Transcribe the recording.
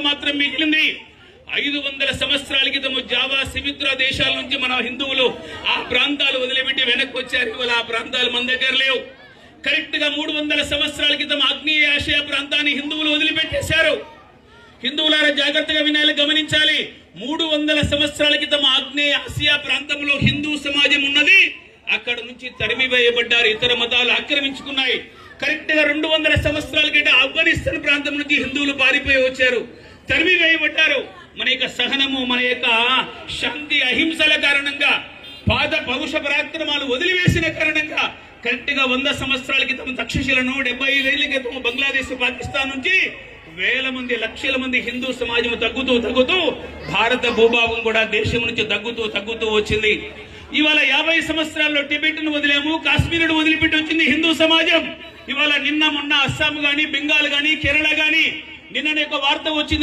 మాత్రం మిగిలింది. 500 సంవత్సరాల క్రితం జావా సిమిత్ర దేశాల నుంచి మన హిందువులు ఆ ప్రాంతాలు వదిలిపెట్టి వెనక్కి వచ్చారు. ఇవాళ ఆ ప్రాంతాలు మన దగ్గర లేవు. కరెక్ట్ గా 300 సంవత్సరాల క్రితం ఆగ్నేయ ఆసియా ప్రాంతాన్ని హిందువులు వదిలిపెట్టేశారు. హిందువులారా జాగ్రత్తగా వినాలి, గమనించాలి. 300 సంవత్సరాల క్రితం ఆగ్నేయ ఆసియా ప్రాంతంలో హిందూ సమాజం ఉన్నది. అక్కడ నుంచి తరిమివేయబడ్డారు, ఇతర మతాలు ఆక్రమించుకున్నాయి. కరెక్ట్ గా 200 సంవత్సరాల కంటే ఆఫ్ఘనిస్తాన్ ప్రాంతం నుంచి హిందువులు పారిపోయి వచ్చారు, తరిమివేయబడ్డారు. మన యొక్క సహనము, మన యొక్క శాంతి అహింసల కారణంగా, పాద పౌరుష పరాక్రమాలు వదిలివేసిన కారణంగా కరెక్ట్ గా 100 సంవత్సరాల క్రితం తక్షశిలను, 75 ఏళ్ల క్రితం బంగ్లాదేశ్ పాకిస్తాన్ నుంచి వేల మంది, లక్షల మంది హిందూ సమాజం తగ్గుతూ భారత భూభాగం కూడా దేశం నుంచి తగ్గుతూ వచ్చింది. ఇవాళ 50 సంవత్సరాల్లో టిబెట్ ను వదిలేము, కాశ్మీర్ వదిలిపెట్టి వచ్చింది హిందూ సమాజం. ఇవాళ నిన్న మొన్న అస్సాం గాని, బెంగాల్ గాని, కేరళ గాని నిన్ననే ఒక వార్త వచ్చింది.